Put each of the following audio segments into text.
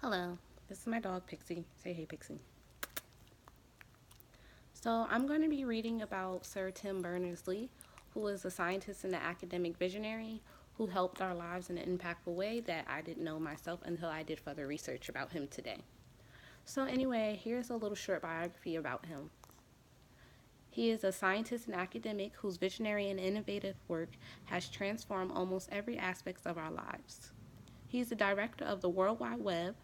Hello, this is my dog Pixie. Say hey, Pixie. So, I'm going to be reading about Sir Tim Berners Lee, who is a scientist and an academic visionary who helped our lives in an impactful way that I didn't know myself until I did further research about him today. So, anyway, here's a little short biography about him. He is a scientist and academic whose visionary and innovative work has transformed almost every aspect of our lives. He is the director of the World Wide Web,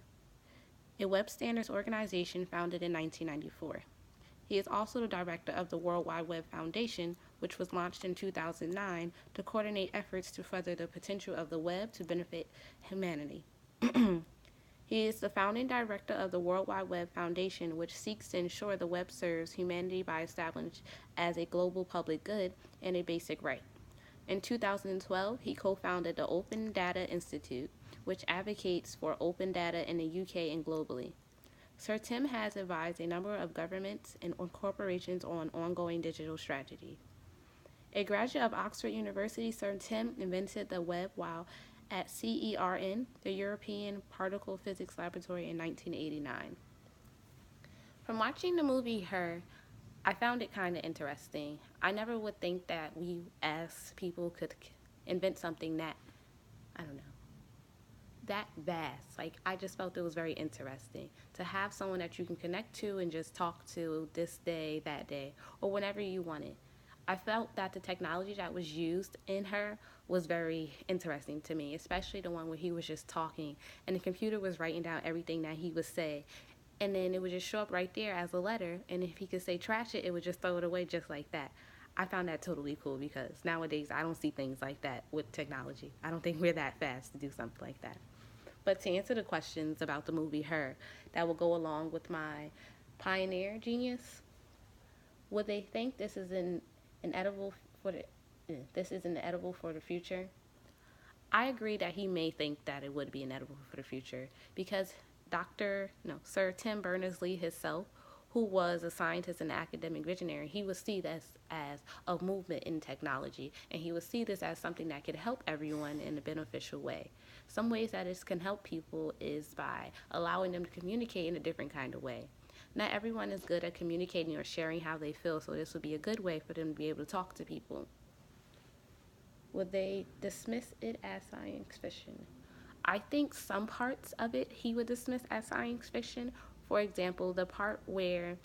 a web standards organization founded in 1994. He is also the director of the World Wide Web Foundation, which was launched in 2009 to coordinate efforts to further the potential of the web to benefit humanity. He is the founding director of the World Wide Web Foundation, which seeks to ensure the web serves humanity by establishing as a global public good and a basic right. In 2012, he co founded the Open Data Institute, which advocates for open data in the UK and globally. Sir Tim has advised a number of governments and corporations on ongoing digital strategy. A graduate of Oxford University, Sir Tim invented the web while at CERN, the European Particle Physics Laboratory, in 1989. From watching the movie Her, I found it kind of interesting. I never would think that we as people could invent something that, I don't know, that vast. Like, I just felt it was very interesting to have someone that you can connect to and just talk to this day, that day, or whenever you want it. I felt that the technology that was used in Her was very interesting to me, especially the one where he was just talking and the computer was writing down everything that he would say. And then it would just show up right there as a letter. And if he could say trash it, it would just throw it away just like that. I found that totally cool because nowadays I don't see things like that with technology. I don't think we're that fast to do something like that. But to answer the questions about the movie Her that will go along with my pioneer genius, would they think an edible for the this is an edible for the future? I agree that he may think that it would be inedible for the future because Sir Tim Berners Lee himself, who was a scientist and academic visionary, he would see this as a movement in technology and he would see this as something that could help everyone in a beneficial way. Some ways that it can help people is by allowing them to communicate in a different kind of way. Not everyone is good at communicating or sharing how they feel, so this would be a good way for them to be able to talk to people. Would they dismiss it as science fiction? I think some parts of it he would dismiss as science fiction. For example, the part where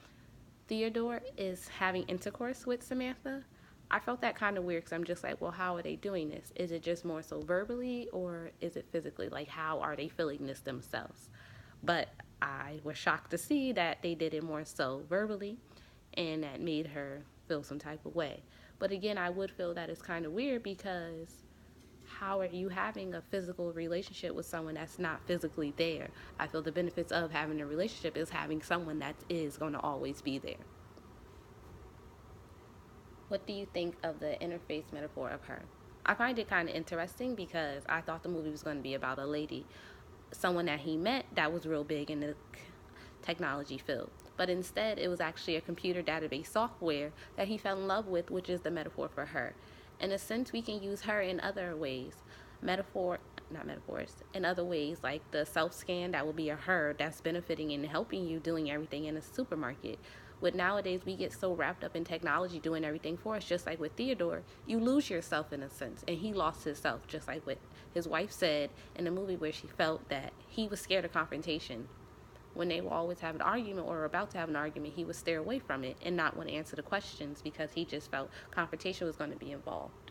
Theodore is having intercourse with Samantha. I felt that kind of weird because I'm just like, well, how are they doing this? Is it just more so verbally or is it physically? Like, how are they feeling this themselves? But I was shocked to see that they did it more so verbally and that made her feel some type of way. But again, I would feel that it's kind of weird because how are you having a physical relationship with someone that's not physically there? I feel the benefits of having a relationship is having someone that is going to always be there. What do you think of the interface metaphor of Her? I find it kind of interesting because I thought the movie was going to be about a lady, someone that he met that was real big in the technology field. But instead, it was actually a computer database software that he fell in love with, which is the metaphor for her. In a sense, we can use her in other ways. Metaphor, not metaphors, in other ways, like the self scan, that will be a her that's benefiting and helping you doing everything in a supermarket. With nowadays, we get so wrapped up in technology doing everything for us, just like with Theodore, you lose yourself in a sense. And he lost himself, just like what his wife said in the movie, where she felt that he was scared of confrontation. When they will always have an argument or about to have an argument, he would stare away from it and not want to answer the questions because he just felt confrontation was going to be involved.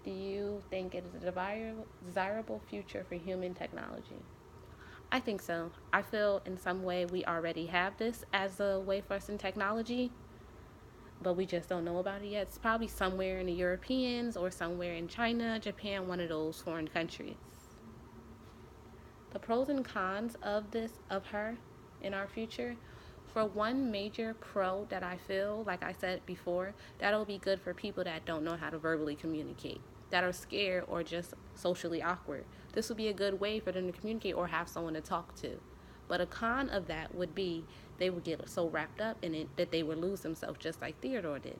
Do you think it is a desirable future for human technology? I think so. I feel in some way we already have this as a way for us in technology, but we just don't know about it yet. It's probably somewhere in the Europeans or somewhere in China, Japan, one of those foreign countries. The pros and cons of her in our future. For one major pro that I feel, like I said before, that'll be good for people that don't know how to verbally communicate, that are scared or just socially awkward. This would be a good way for them to communicate or have someone to talk to. But a con of that would be they would get so wrapped up in it that they would lose themselves just like Theodore did.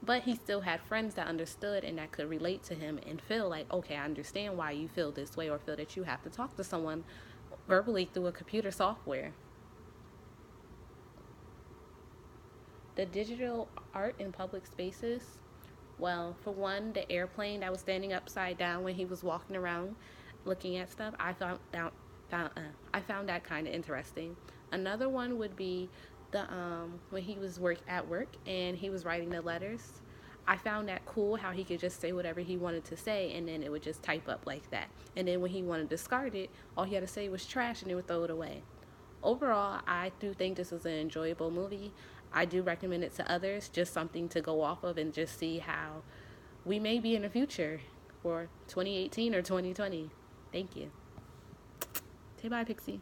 But he still had friends that understood and that could relate to him and feel like, okay, I understand why you feel this way, or feel that you have to talk to someone verbally through a computer software. The digital art in public spaces, well, for one, the airplane that was standing upside down when he was walking around looking at stuff, I found that kind of interesting. Another one would be the when he was at work and he was writing the letters. I found that cool how he could just say whatever he wanted to say and then it would just type up like that. And then when he wanted to discard it, all he had to say was trash and it would throw it away. Overall, I do think this is an enjoyable movie. I do recommend it to others, just something to go off of and just see how we may be in the future for 2018 or 2020. Thank you. Say bye, Pixie.